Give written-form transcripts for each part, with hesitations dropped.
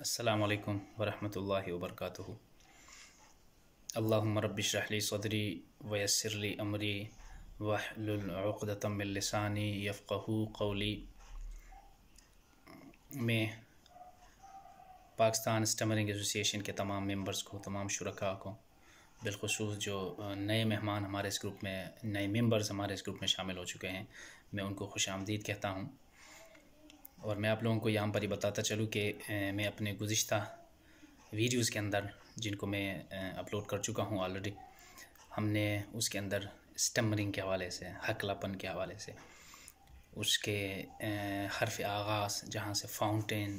अस्सलामु अलैकुम वरहमतुल्लाहि वबरकातुहू। अल्लाहुम्मा रब्बि इश्रह ली सदरी व यस्सिर ली अमरी वहलुल उक़दतम मिन लिसानी यफ़क़हू क़ौली। मैं पाकिस्तान स्टमरिंग एसोसिएशन के तमाम मेंबर्स को, तमाम शुरका को, बिलख़ुसूस जो नए मेहमान हमारे इस ग्रुप में, नए मेंबर्स हमारे इस ग्रुप में शामिल हो चुके हैं, मैं उनको खुशामदीद कहता हूँ। और मैं आप लोगों को यहाँ पर ही बताता चलूँ कि मैं अपने गुज़िश्ता वीडियोज़ के अंदर, जिनको मैं अपलोड कर चुका हूँ ऑलरेडी, हमने उसके अंदर स्टमरिंग के हवाले से, हकलापन के हवाले से, उसके हर्फ आगाज़ जहाँ से फाउंटेन,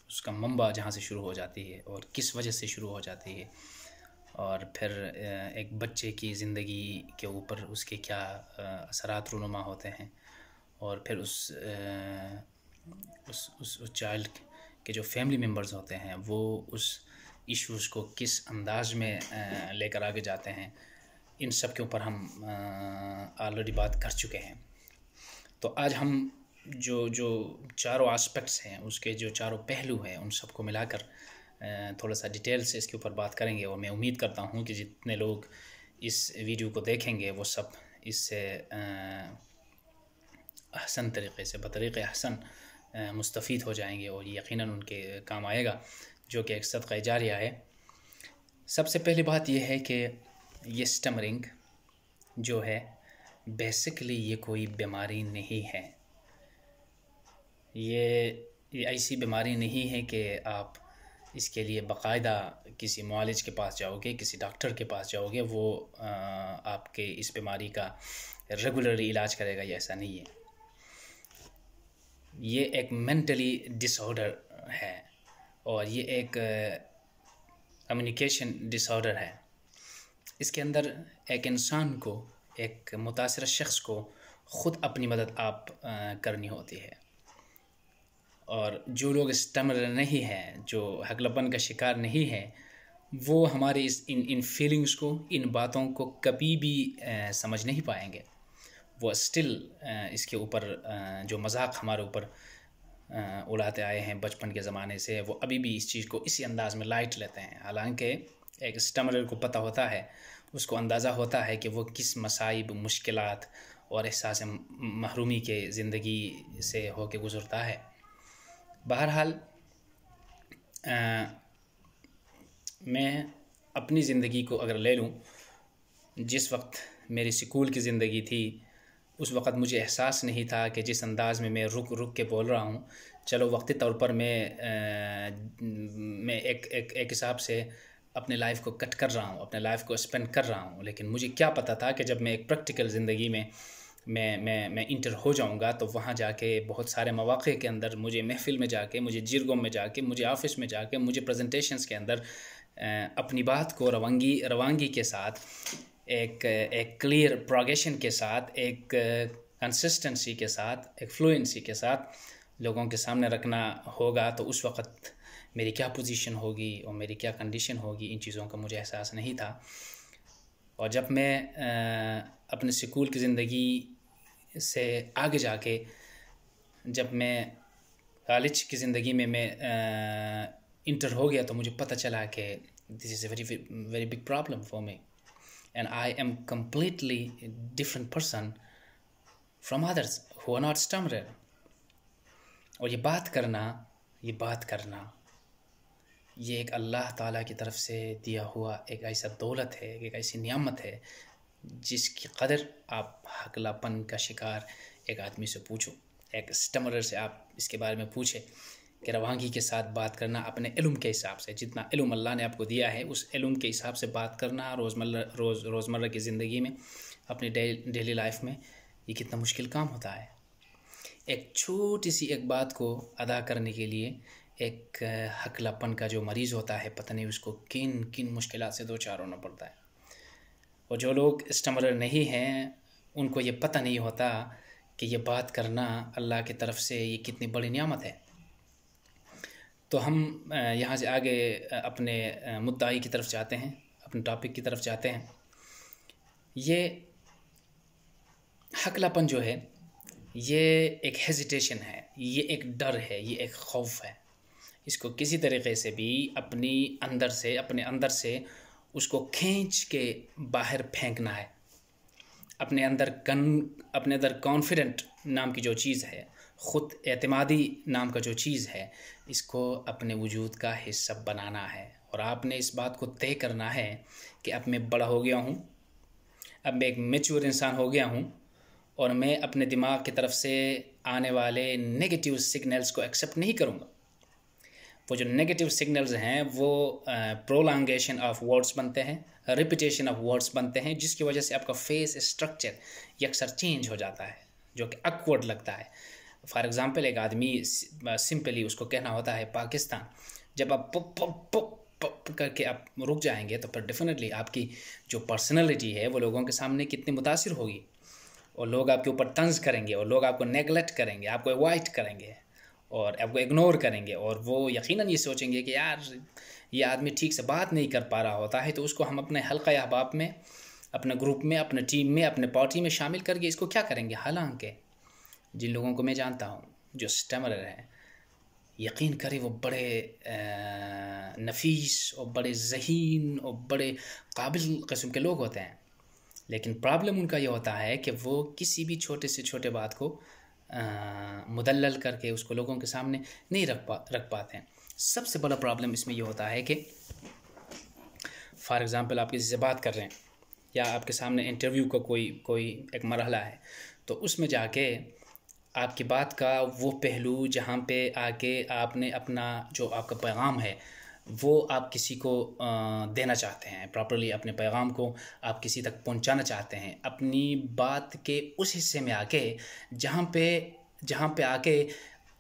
उसका मंबा जहाँ से शुरू हो जाती है और किस वजह से शुरू हो जाती है, और फिर एक बच्चे की ज़िंदगी के ऊपर उसके क्या असरात रूनुमा होते हैं, और फिर उस चाइल्ड के जो फैमिली मेम्बर्स होते हैं वो उस इश्यूज़ को किस अंदाज में लेकर आगे जाते हैं, इन सब के ऊपर हम ऑलरेडी बात कर चुके हैं। तो आज हम जो चारों एस्पेक्ट्स हैं, उसके जो चारों पहलू हैं, उन सबको मिलाकर थोड़ा सा डिटेल से इसके ऊपर बात करेंगे। और मैं उम्मीद करता हूँ कि जितने लोग इस वीडियो को देखेंगे वो सब इससे अहसन तरीक़े से, बतरीक़े अहसन मुस्तफ़ीद हो जाएंगे और यकीनन उनके काम आएगा, जो कि एक सदक़ा जारिया है। सबसे पहली बात यह है कि ये स्टमरिंग जो है, बेसिकली ये कोई बीमारी नहीं है। ये ऐसी बीमारी नहीं है कि आप इसके लिए बाकायदा किसी मुआलिज के पास जाओगे, किसी डॉक्टर के पास जाओगे, वो आपके इस बीमारी का रेगुलरली इलाज करेगा। ये ऐसा नहीं है। ये एक मेंटली डिसऑर्डर है और ये एक कम्युनिकेशन डिसऑर्डर है। इसके अंदर एक इंसान को, एक मुतासिर शख्स को ख़ुद अपनी मदद आप करनी होती है। और जो लोग स्टमरर नहीं हैं, जो हकलापन का शिकार नहीं है, वो हमारी इन फीलिंग्स को, इन बातों को कभी भी समझ नहीं पाएंगे। वो स्टिल इसके ऊपर जो मजाक हमारे ऊपर उड़ाते आए हैं बचपन के ज़माने से, वो अभी भी इस चीज़ को इसी अंदाज़ में लाइट लेते हैं। हालांकि एक स्टमरर को पता होता है, उसको अंदाज़ा होता है कि वो किस मसाइब, मुश्किलात और एहसास महरूमी के ज़िंदगी से होके गुज़रता है। बहरहाल मैं अपनी ज़िंदगी को अगर ले लूँ, जिस वक्त मेरी स्कूल की ज़िंदगी थी, उस वक़्त मुझे एहसास नहीं था कि जिस अंदाज़ में मैं रुक रुक के बोल रहा हूँ, चलो वक्ती तौर पर मैं एक हिसाब से अपने लाइफ को कट कर रहा हूँ, अपने लाइफ को स्पेंड कर रहा हूँ। लेकिन मुझे क्या पता था कि जब मैं एक प्रैक्टिकल ज़िंदगी में मैं इंटर हो जाऊँगा, तो वहाँ जाके बहुत सारे मौक़े के अंदर मुझे महफ़िल में जाके, मुझे जिरगों में जाके, मुझे ऑफ़िस में जाके, मुझे प्रेजेंटेशंस के अंदर अपनी बात को रवानगी के साथ, एक क्लियर प्रोग्रेशन के साथ, एक कंसिस्टेंसी के साथ, एक फ्लुएंसी के साथ लोगों के सामने रखना होगा। तो उस वक़्त मेरी क्या पोजीशन होगी और मेरी क्या कंडीशन होगी, इन चीज़ों का मुझे एहसास नहीं था। और जब मैं अपने स्कूल की ज़िंदगी से आगे जाके, जब मैं कॉलेज की ज़िंदगी में मैं इंटर हो गया, तो मुझे पता चला कि this is a very big problem for me, and I am completely different person from others who are not stammerer। और ये बात करना ये एक अल्लाह ताला की तरफ से दिया हुआ एक ऐसा दौलत है, एक ऐसी नियामत है, जिसकी कदर आप हकलापन का शिकार एक आदमी से पूछो, एक स्टमरर से आप इसके बारे में पूछे कि रवानगी के साथ बात करना, अपने इल्म के हिसाब से, जितना इल्म अल्लाह ने आपको दिया है उस इल्म के हिसाब से बात करना रोज़मर्रा की ज़िंदगी में, अपनी डेली लाइफ में, ये कितना मुश्किल काम होता है। एक छोटी सी एक बात को अदा करने के लिए एक हकलापन का जो मरीज़ होता है, पता नहीं उसको किन किन मुश्किलात से दो चार होना पड़ता है। और जो लोग स्टमरर नहीं हैं, उनको ये पता नहीं होता कि ये बात करना अल्लाह की तरफ से ये कितनी बड़ी नियामत है। तो हम यहाँ से आगे अपने मुद्दाई की तरफ जाते हैं, अपने टॉपिक की तरफ जाते हैं। ये हकलापन जो है, ये एक हेजिटेशन है, ये एक डर है, ये एक खौफ है। इसको किसी तरीके से भी अपने अंदर से उसको खींच के बाहर फेंकना है। अपने अंदर कॉन्फिडेंट नाम की जो चीज़ है, ख़ुद एतमादी नाम का जो चीज़ है, इसको अपने वजूद का हिस्सा बनाना है। और आपने इस बात को तय करना है कि अब मैं बड़ा हो गया हूँ, अब मैं एक मैच्योर इंसान हो गया हूँ, और मैं अपने दिमाग की तरफ से आने वाले नेगेटिव सिग्नल्स को एक्सेप्ट नहीं करूँगा। वो जो नेगेटिव सिग्नल्स हैं वो प्रोलॉन्गेशन ऑफ वर्ड्स बनते हैं, रिपीटेशन ऑफ वर्ड्स बनते हैं, जिसकी वजह से आपका फेस स्ट्रक्चर अक्सर चेंज हो जाता है, जो कि awkward लगता है। फॉर एग्ज़ाम्पल, एक आदमी सिंपली उसको कहना होता है पाकिस्तान, जब आप पप पप पप पप करके आप रुक जाएंगे तो फिर डेफिनेटली आपकी जो पर्सनैलिटी है वो लोगों के सामने कितनी मुतासिर होगी, और लोग आपके ऊपर तंज करेंगे, और लोग आपको नेगलेक्ट करेंगे, आपको अवॉइड करेंगे और आपको इग्नोर करेंगे, और वो यकीनन ये सोचेंगे कि यार ये आदमी ठीक से बात नहीं कर पा रहा होता है, तो उसको हम अपने हल्का अहबाब में, अपने ग्रुप में, अपने टीम में, अपने पार्टी में शामिल करके इसको क्या करेंगे। हालांकि जिन लोगों को मैं जानता हूँ जो स्टैमरर हैं, यकीन करें वो बड़े नफीस और बड़े ज़हीन और बड़े काबिल किस्म के लोग होते हैं, लेकिन प्रॉब्लम उनका ये होता है कि वो किसी भी छोटे से छोटे बात को मुदल्लल करके उसको लोगों के सामने नहीं रख पाते हैं। सबसे बड़ा प्रॉब्लम इसमें ये होता है कि फॉर एग्ज़ाम्पल आप किसी से बात कर रहे हैं, या आपके सामने इंटरव्यू का कोई एक मरहला है, तो उसमें जाके आपकी बात का वो पहलू जहाँ पे आके आपने अपना जो आपका पैगाम है वो आप किसी को देना चाहते हैं, प्रॉपर्ली अपने पैगाम को आप किसी तक पहुंचाना चाहते हैं, अपनी बात के उस हिस्से में आके जहाँ पे आके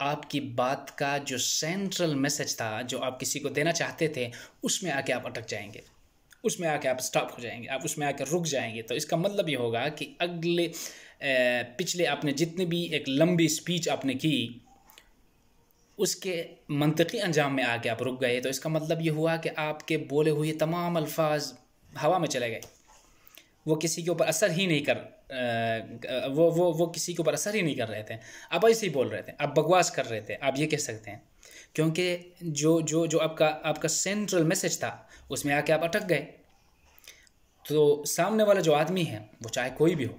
आपकी बात का जो सेंट्रल मैसेज था जो आप किसी को देना चाहते थे, उसमें आके आप अटक जाएंगे, उसमें आके आप स्टॉप हो जाएंगे, आप उसमें आके रुक जाएंगे। तो इसका मतलब ये होगा कि पिछले आपने जितनी भी एक लंबी स्पीच आपने की, उसके मंतकी अंजाम में आके आप रुक गए, तो इसका मतलब ये हुआ कि आपके बोले हुए तमाम अल्फाज हवा में चले गए, वो किसी के ऊपर असर ही नहीं वो किसी के ऊपर असर ही नहीं कर रहे थे। आप ऐसे ही बोल रहे थे, आप बकवास कर रहे थे, आप ये कह सकते हैं, क्योंकि जो आपका सेंट्रल मैसेज था उसमें आके आप अटक गए। तो सामने वाला जो आदमी है, वो चाहे कोई भी हो,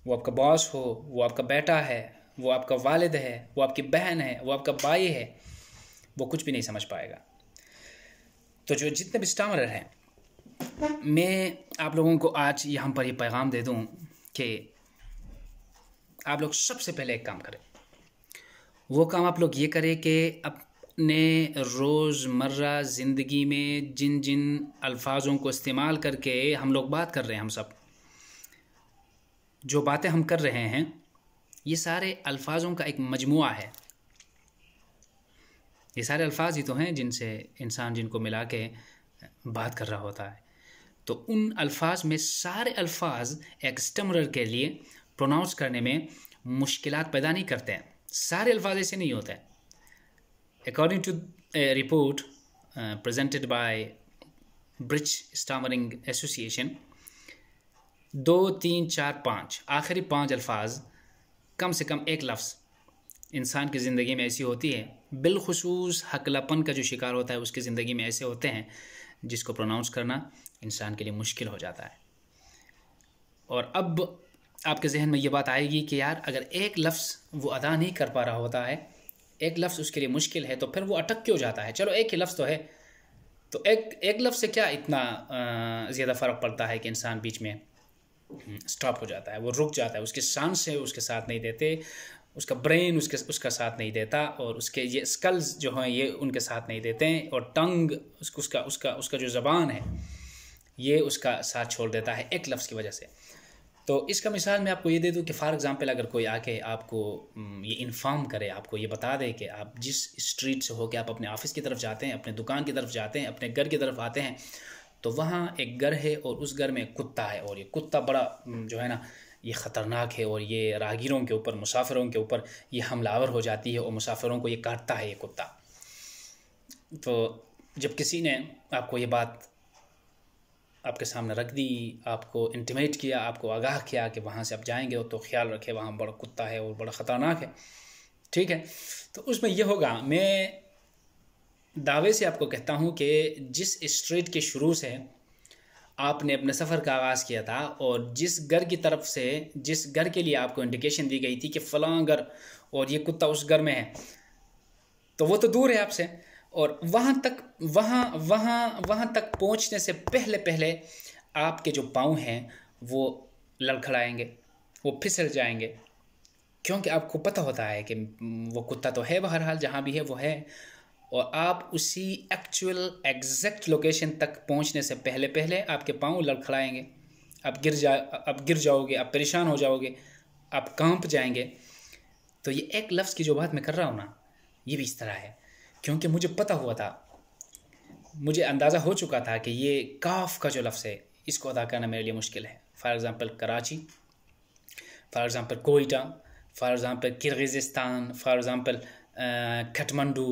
वो आपका बॉस हो, वो आपका बेटा है, वो आपका वालिद है, वो आपकी बहन है, वो आपका भाई है, वो कुछ भी नहीं समझ पाएगा। तो जो जितने भी स्टैमरर हैं, मैं आप लोगों को आज यहाँ पर ये पैगाम दे दूँ कि आप लोग सबसे पहले एक काम करें। वो काम आप लोग ये करें कि अपने रोज़मर्रा ज़िंदगी में जिन जिन अल्फाजों को इस्तेमाल करके हम लोग बात कर रहे हैं, हम सब जो बातें हम कर रहे हैं, ये सारे अल्फाजों का एक मजमुआ है। ये सारे अल्फाज ही तो हैं जिनसे इंसान जिनको मिला के बात कर रहा होता है। तो उन अल्फाज में सारे अल्फाज एक स्टैमरर के लिए प्रोनाउंस करने में मुश्किलात पैदा नहीं करते हैं। सारे अल्फाज ऐसे नहीं होते हैं। According to a report presented by bridge stammering association, 2, 3, 4, 5 आखिरी 5 अल्फाज, कम से कम एक लफ्ज़ इंसान की ज़िंदगी में ऐसी होती है, बिलखुसूस हकलापन का जो शिकार होता है उसकी ज़िंदगी में ऐसे होते हैं जिसको प्रोनाउंस करना इंसान के लिए मुश्किल हो जाता है। और अब आपके जहन में ये बात आएगी कि यार अगर एक लफ्ज़ वो अदा नहीं कर पा रहा होता है, एक लफ्ज़ उसके लिए मुश्किल है, तो फिर वो अटक क्यों जाता है। चलो एक ही लफ्ज़ तो है, तो एक लफ्ज़ से क्या इतना ज़्यादा फ़र्क पड़ता है कि इंसान बीच में स्टॉप हो जाता है, वो रुक जाता है, उसकी सांस से उसके साथ नहीं देते, उसका ब्रेन उसका साथ नहीं देता, और उसके ये स्कल्स जो हैं ये उनके साथ नहीं देते हैं, और टंग उसका जो ज़बान है ये उसका साथ छोड़ देता है एक लफ्ज़ की वजह से। तो इसका मिसाल मैं आपको ये दे दूँ कि फ़ॉर एग्ज़ाम्पल अगर कोई आके आपको ये इन्फॉर्म करे, आपको ये बता दे कि आप जिस स्ट्रीट से हो के आप अपने ऑफ़िस की तरफ जाते हैं, अपने दुकान की तरफ जाते हैं, अपने घर की तरफ आते हैं, तो वहाँ एक घर है और उस घर में एक कुत्ता है, और ये कुत्ता बड़ा जो है ना ये ख़तरनाक है, और ये राहगीरों के ऊपर, मुसाफिरों के ऊपर ये हमलावर हो जाती है और मुसाफिरों को ये काटता है ये कुत्ता। तो जब किसी ने आपको ये बात आपके सामने रख दी, आपको इंटिमेट किया, आपको आगाह किया कि वहाँ से आप जाएंगे तो ख्याल रखें वहाँ बड़ा कुत्ता है और बड़ा ख़तरनाक है, ठीक है, तो उसमें ये होगा, मैं दावे से आपको कहता हूँ कि जिस स्ट्रीट के शुरू से आपने अपने सफ़र का आगाज़ किया था और जिस घर की तरफ से, जिस घर के लिए आपको इंडिकेशन दी गई थी कि फ़लाँ घर और ये कुत्ता उस घर में है, तो वो तो दूर है आपसे, और वहाँ तक पहुँचने से पहले पहले आपके जो पाँव हैं वो लड़खड़ाएंगे, वो फिसल जाएंगे, क्योंकि आपको पता होता है कि वो कुत्ता तो है बहरहाल, जहाँ भी है वो है, और आप उसी एक्चुअल एग्जैक्ट लोकेशन तक पहुंचने से पहले पहले आपके पाँव लड़खड़ाएंगे, आप गिर जाओगे, आप परेशान हो जाओगे, आप कांप जाएंगे। तो ये एक लफ्ज़ की जो बात मैं कर रहा हूँ ना, ये भी इस तरह है, क्योंकि मुझे पता हुआ था, मुझे अंदाज़ा हो चुका था कि ये काफ का जो लफ्ज़ है इसको अदा करना मेरे लिए मुश्किल है। For example Karachi, for example Quetta, for example Kyrgyzstan, for example Kathmandu,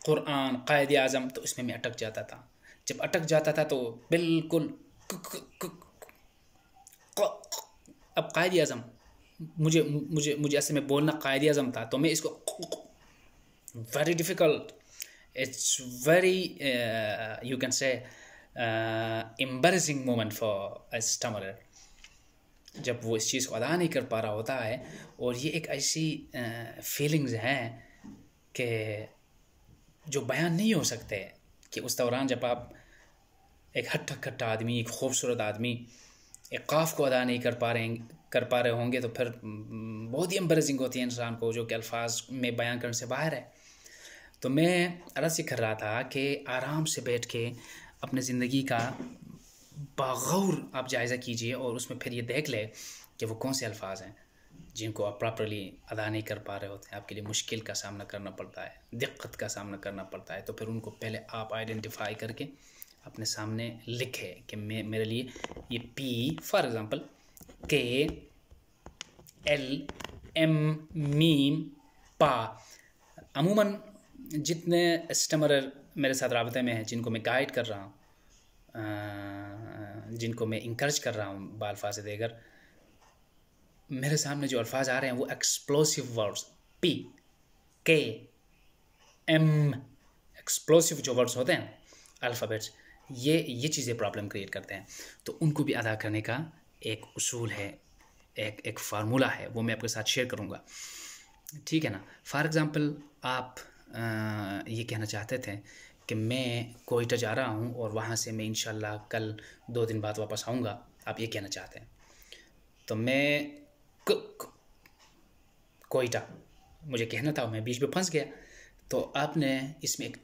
Quran, Quaid Azam, तो इसमें मैं अटक जाता था। जब अटक जाता था तो बिल्कुल अब कायद आज़म, मुझे मुझे मुझे ऐसे में बोलना कायद आज़म था, तो मैं इसको very difficult, it's very you can say embarrassing moment for a stammerer, जब वो इस चीज़ को अदा नहीं कर पा रहा होता है। और ये एक ऐसी फीलिंग्स हैं कि जो बयान नहीं हो सकते, कि उस दौरान जब आप एक हट्टा कट्टा आदमी, एक खूबसूरत आदमी एक काफ को अदा नहीं कर पा रहे होंगे, तो फिर बहुत ही एम्बैरेसिंग होती है इंसान को, जो कि अल्फाज में बयान करने से बाहर है। तो मैं अर्ज़ कर रहा था कि आराम से बैठ के अपने ज़िंदगी का बागौर आप जायज़ा कीजिए, और उसमें फिर ये देख ले कि वो कौन से अल्फाज हैं जिनको आप प्रॉपरली अदा नहीं कर पा रहे होते हैं, आपके लिए मुश्किल का सामना करना पड़ता है, दिक्कत का सामना करना पड़ता है। तो फिर उनको पहले आप आइडेंटिफाई करके अपने सामने लिखे कि मेरे लिए ये पी, फॉर एग्ज़ाम्पल के एल एम मीम पा। अमूमन जितने स्टमरर मेरे साथ राबते में हैं, जिनको मैं गाइड कर रहा हूँ, जिनको मैं इंकरेज कर रहा हूँ बाल्फाज देगर, मेरे सामने जो अल्फाज आ रहे हैं वो एक्सप्लोसिव वर्ड्स, पी के एम, एक्सप्लोसिव जो वर्ड्स होते हैं अल्फ़ाबेट्स, ये चीज़ें प्रॉब्लम क्रिएट करते हैं। तो उनको भी अदा करने का एक उसूल है, एक फार्मूला है, वो मैं आपके साथ शेयर करूँगा, ठीक है ना। फॉर एग्ज़ाम्पल आप ये कहना चाहते थे कि मैं कोयटा जा रहा हूँ और वहाँ से मैं इंशाल्लाह कल 2 दिन बाद वापस आऊँगा, आप ये कहना चाहते हैं। तो मैं कोयटा मुझे कहना था, मैं बीच में फंस गया। तो आपने इसमें एक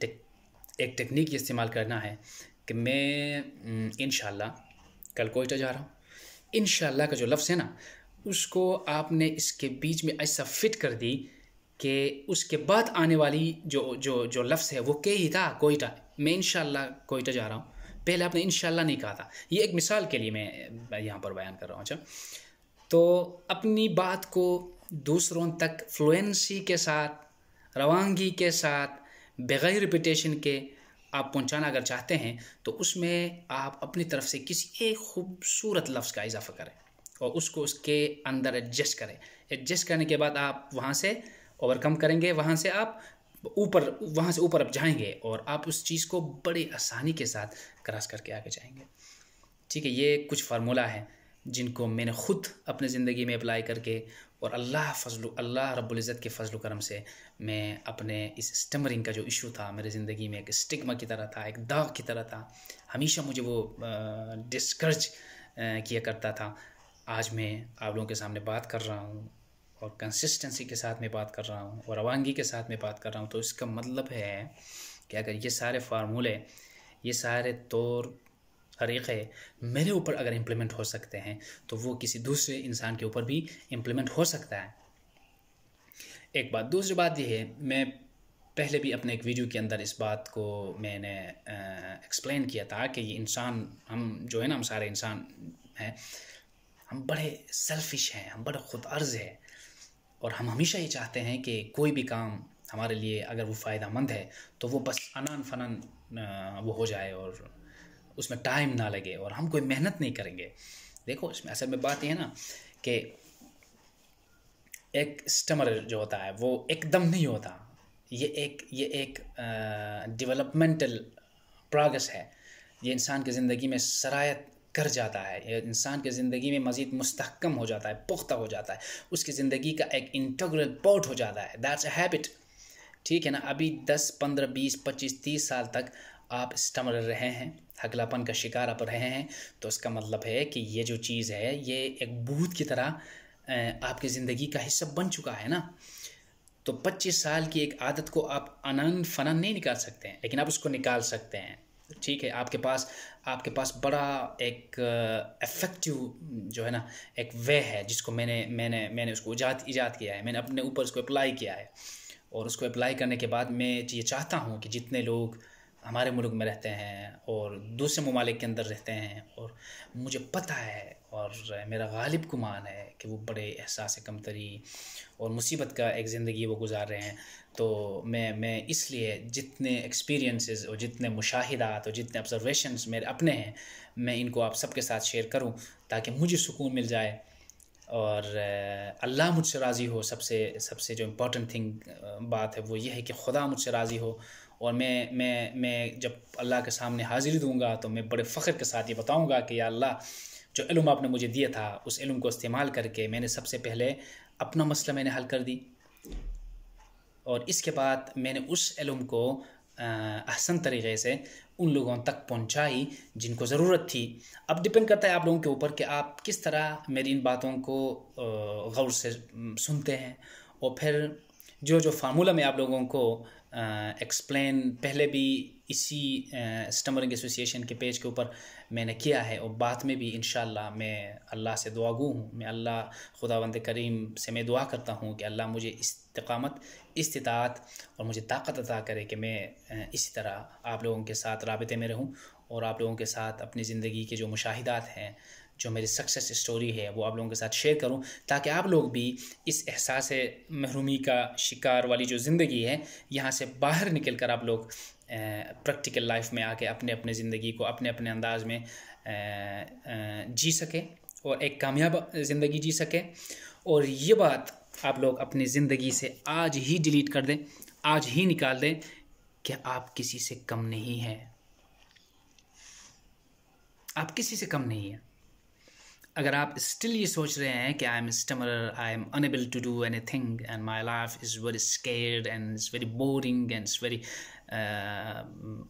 टेक्निक इस्तेमाल करना है कि मैं इंशाल्लाह कल कोयटा जा रहा हूँ। इंशाल्लाह का जो लफ्ज़ है ना, उसको आपने इसके बीच में ऐसा फिट कर दी कि उसके बाद आने वाली जो लफ्ज़ है वो के ही था, कोयटा, मैं इंशाल्लाह कोयटा जा रहा हूँ। पहले आपने इंशाल्लाह नहीं कहा था। ये एक मिसाल के लिए मैं यहाँ पर बयान कर रहा हूँ। अच्छा, तो अपनी बात को दूसरों तक फ्लुएंसी के साथ, रवानगी के साथ, बग़ैर रिपीटेशन के आप पहुंचाना अगर चाहते हैं, तो उसमें आप अपनी तरफ से किसी एक खूबसूरत लफ्ज़ का इजाफ़ा करें और उसको उसके अंदर एडजस्ट करें। एडजस्ट करने के बाद आप वहाँ से ओवरकम करेंगे, वहाँ से ऊपर आप जाएंगे और आप उस चीज़ को बड़ी आसानी के साथ क्रॉस करके आगे जाएंगे। ठीक है, ये कुछ फार्मूला है जिनको मैंने ख़ुद अपने ज़िंदगी में अप्लाई करके, और अल्लाह रब्बुल इज़्ज़त के फ़ज़ल करम से मैं अपने इस स्टमरिंग का जो इशू था मेरे ज़िंदगी में एक स्टिग्मा की तरह था, एक दाग की तरह था, हमेशा मुझे वो डिस्करेज किया करता था। आज मैं आप लोगों के सामने बात कर रहा हूँ और कंसिस्टेंसी के साथ में बात कर रहा हूँ और रवानगी के साथ में बात कर रहा हूँ। तो इसका मतलब है कि अगर ये सारे फार्मूले, ये सारे तौर तरीक़े मेरे ऊपर अगर इम्प्लीमेंट हो सकते हैं, तो वो किसी दूसरे इंसान के ऊपर भी इम्प्लीमेंट हो सकता है। एक बात। दूसरी बात ये है, मैं पहले भी अपने एक वीडियो के अंदर इस बात को मैंने एक्सप्लेन किया था कि ये इंसान, हम जो है ना, हम सारे इंसान हैं, हम बड़े सेल्फिश हैं, हम बड़े ख़ुद अर्ज़ हैं, और हम हमेशा ये चाहते हैं कि कोई भी काम हमारे लिए अगर वो फ़ायदेमंद है तो वो बस अनान फनान वो हो जाए और उसमें टाइम ना लगे और हम कोई मेहनत नहीं करेंगे। देखो, इसमें असल में बात ये है ना कि एक स्टमर जो होता है वो एकदम नहीं होता, ये एक डेवलपमेंटल प्रोग्रेस है। ये इंसान की ज़िंदगी में सरायत कर जाता है, ये इंसान की ज़िंदगी में मज़ीद मुस्तहकम हो जाता है, पुख्ता हो जाता है, उसकी ज़िंदगी का एक इंटीग्रल पार्ट हो जाता है। That's a habit. ठीक है ना। अभी 10, 15, 20, 25, 30 साल तक आप स्टमर रहे हैं, हकलापन का शिकार आप रहे हैं, तो इसका मतलब है कि ये जो चीज़ है ये एक भूत की तरह आपकी ज़िंदगी का हिस्सा बन चुका है ना। तो 25 साल की एक आदत को आप अनन फनन नहीं निकाल सकते हैं, लेकिन आप उसको निकाल सकते हैं। ठीक है, आपके पास बड़ा एक इफ़ेक्टिव जो है ना एक वे है, जिसको मैंने उसको ईजाद किया है, मैंने अपने ऊपर उसको अप्लाई किया है। और उसको अप्लाई करने के बाद मैं ये चाहता हूँ कि जितने लोग हमारे मुल्क में रहते हैं और दूसरे ममालिक के अंदर रहते हैं, और मुझे पता है और मेरा गालिब गुमान है कि वो बड़े एहसास कमतरी और मुसीबत का एक ज़िंदगी वो गुजार रहे हैं, तो मैं इसलिए जितने एक्सपीरियंसेस और जितने मुशाहिदात और जितने ऑब्जर्वेशंस मेरे अपने हैं, मैं इनको आप सबके साथ शेयर करूं ताकि मुझे सुकून मिल जाए और अल्लाह मुझसे राज़ी हो। सबसे जो इम्पोर्टेंट बात है वो ये है कि खुदा मुझसे राज़ी हो। और मैं जब अल्लाह के सामने हाज़िरी दूंगा तो मैं बड़े फ़ख्र के साथ ये बताऊंगा कि या अल्लाह, जो इल्म आपने मुझे दिया था उस इल्म को इस्तेमाल करके मैंने सबसे पहले अपना मसला मैंने हल कर दी, और इसके बाद मैंने उस इल्म को अहसन तरीक़े से उन लोगों तक पहुंचाई जिनको ज़रूरत थी। अब डिपेंड करता है आप लोगों के ऊपर कि आप किस तरह मेरी इन बातों को गौर से सुनते हैं। और फिर जो फार्मूला मैं आप लोगों को एक्सप्लेन पहले भी इसी स्टमरिंग एसोसिएशन के पेज के ऊपर मैंने किया है, और बाद में भी इंशाअल्लाह मैं अल्लाह से दुआगू हूँ। मैं अल्लाह खुदावंद करीम से मैं दुआ करता हूँ कि अल्लाह मुझे इस्तिकामत, इस्तिताअत और मुझे ताकत अता करे कि मैं इसी तरह आप लोगों के साथ राबिते में रहूँ और आप लोगों के साथ अपनी ज़िंदगी के जो मुशाहिदात हैं, जो मेरी सक्सेस स्टोरी है, वो आप लोगों के साथ शेयर करूं, ताकि आप लोग भी इस एहसास महरूमी का शिकार वाली जो ज़िंदगी है यहाँ से बाहर निकल कर आप लोग प्रैक्टिकल लाइफ में आके अपने अपने ज़िंदगी को अपने अपने अंदाज में जी सकें और एक कामयाब ज़िंदगी जी सकें। और ये बात आप लोग अपनी ज़िंदगी से आज ही डिलीट कर दें, आज ही निकाल दें कि आप किसी से कम नहीं हैं। आप किसी से कम नहीं हैं। अगर आप स्टिल ये सोच रहे हैं कि I am stammerer, I am unable to do anything and my life is very scared and is very boring and is very,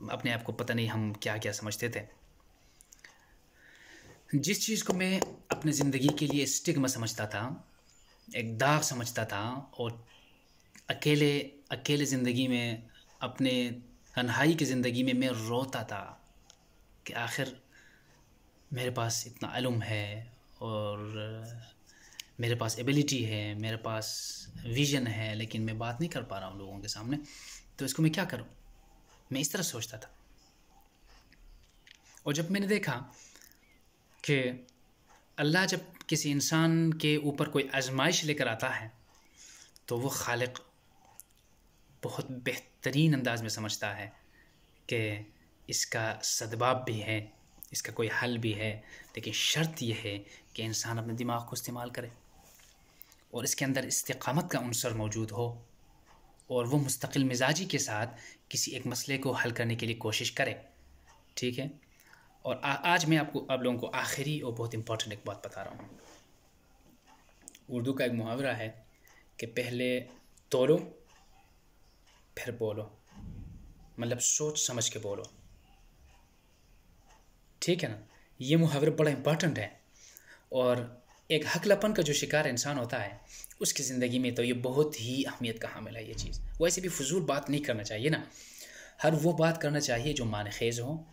अपने आप को पता नहीं हम क्या क्या समझते थे। जिस चीज़ को मैं अपनी ज़िंदगी के लिए स्टिग्मा समझता था, एक दाग समझता था, और अकेले ज़िंदगी में, अपने तन्हाई की ज़िंदगी में मैं रोता था कि आखिर मेरे पास इतना इल्म है और मेरे पास एबिलिटी है, मेरे पास विज़न है, लेकिन मैं बात नहीं कर पा रहा हूँ लोगों के सामने, तो इसको मैं क्या करूँ। मैं इस तरह सोचता था। और जब मैंने देखा कि अल्लाह जब किसी इंसान के ऊपर कोई आजमाइश लेकर आता है तो वो खालिक बहुत बेहतरीन अंदाज में समझता है कि इसका सदबाब भी है, इसका कोई हल भी है, लेकिन शर्त यह है कि इंसान अपने दिमाग को इस्तेमाल करे और इसके अंदर इस्तिकामत का उनसर मौजूद हो और वो मुस्तकिल मिजाजी के साथ किसी एक मसले को हल करने के लिए कोशिश करे। ठीक है। और आज मैं आप लोगों को आखिरी और बहुत इम्पोर्टेंट एक बात बता रहा हूँ। उर्दू का एक मुहावरा है कि पहले तोलो फिर बोलो, मतलब सोच समझ के बोलो। ठीक है ना। ये मुहावरा बड़ा इम्पोर्टेंट है, और एक हकलापन का जो शिकार इंसान होता है उसकी ज़िंदगी में तो ये बहुत ही अहमियत का हामिल है ये चीज़। वैसे भी फजूल बात नहीं करना चाहिए ना, हर वो बात करना चाहिए जो मानखेज़ हो,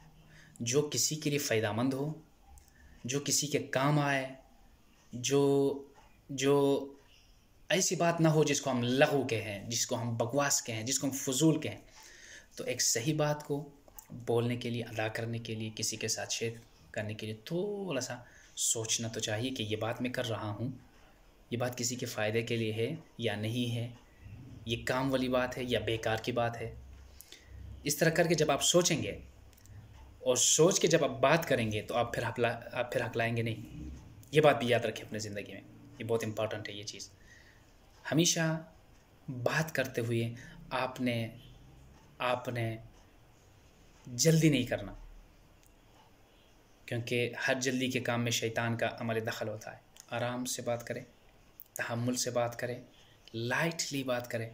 जो किसी के लिए फ़ायदेमंद हो, जो किसी के काम आए, जो ऐसी बात ना हो जिसको हम लघु कहें, जिसको हम बकवास कहें, जिसको हम फजूल कहें। तो एक सही बात को बोलने के लिए, अदा करने के लिए, किसी के साथ शेयर करने के लिए थोड़ा सा सोचना तो चाहिए कि ये बात मैं कर रहा हूँ, ये बात किसी के फ़ायदे के लिए है या नहीं है, ये काम वाली बात है या बेकार की बात है। इस तरह करके जब आप सोचेंगे और सोच के जब आप बात करेंगे तो आप फिर हकलाएंगे नहीं। ये बात भी याद रखें अपनी ज़िंदगी में, ये बहुत इम्पॉर्टेंट है ये चीज़। हमेशा बात करते हुए आपने आपने जल्दी नहीं करना, क्योंकि हर जल्दी के काम में शैतान का अमल दखल होता है। आराम से बात करें, तहम्मुल से बात करें, लाइटली बात करें,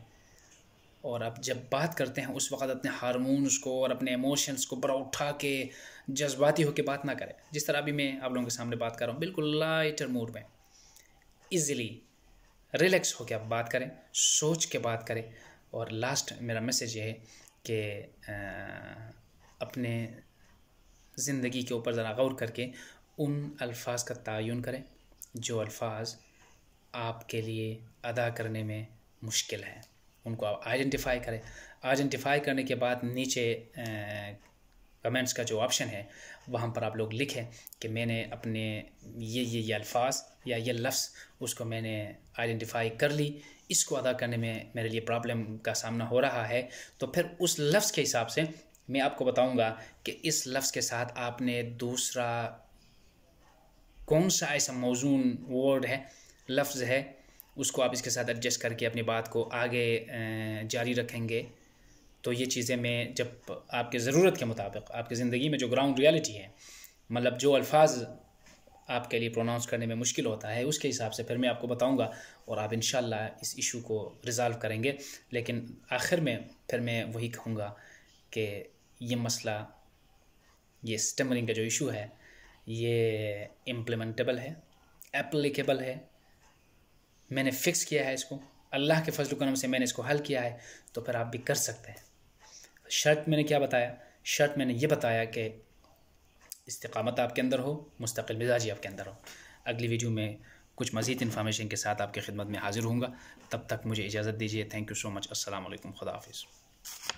और अब जब बात करते हैं उस वक़्त अपने हार्मोन्स को और अपने इमोशंस को बड़ा उठा के जज्बाती होकर बात ना करें। जिस तरह अभी मैं आप लोगों के सामने बात कर रहा हूँ, बिल्कुल लाइटर मूड में, ईज़िली रिलैक्स होकर आप बात करें, सोच के बात करें। और लास्ट मेरा मैसेज ये है कि अपने ज़िंदगी के ऊपर ज़रा गौर करके उन अल्फाज का तयन करें जो अल्फाज आपके लिए अदा करने में मुश्किल है। उनको आप आइडेंटिफाई करें। आइडेंटिफाई करने के बाद नीचे कमेंट्स का जो ऑप्शन है वहाँ पर आप लोग लिखें कि मैंने अपने ये अल्फाज या ये लफ्ज़ उसको मैंने आइडेंटिफाई कर ली, इसको अदा करने में मेरे लिए प्रॉब्लम का सामना हो रहा है। तो फिर उस लफ्ज़ के हिसाब से मैं आपको बताऊंगा कि इस लफ्ज़ के साथ आपने दूसरा कौन सा ऐसा मौजून वर्ड है, लफ्ज़ है, उसको आप इसके साथ एडजस्ट करके अपनी बात को आगे जारी रखेंगे। तो ये चीज़ें मैं जब आपके ज़रूरत के मुताबिक आपकी ज़िंदगी में जो ग्राउंड रियलिटी है, मतलब जो अल्फाज आपके लिए प्रोनाउंस करने में मुश्किल होता है, उसके हिसाब से फिर मैं आपको बताऊंगा और आप इंशाल्लाह इस इशू को रिज़ॉल्व करेंगे। लेकिन आखिर में फिर मैं वही कहूँगा कि ये मसला, ये स्टमरिंग का जो इशू है, ये इम्प्लीमेंटेबल है, एप्लीकेबल है। मैंने फ़िक्स किया है इसको, अल्लाह के फजल करम से मैंने इसको हल किया है, तो फिर आप भी कर सकते हैं। शर्त मैंने क्या बताया? शर्त मैंने ये बताया कि इस्तिक़ामत आपके अंदर हो, मुस्तक़िल मिजाजी आपके अंदर हो। अगली वीडियो में कुछ मज़ीद इन्फॉर्मेशन के साथ आपकी खिदमत में हाज़िर होऊंगा। तब तक मुझे इजाज़त दीजिए। Thank you so much. अस्सलाम वालेकुम। खुदा हाफ़िज़।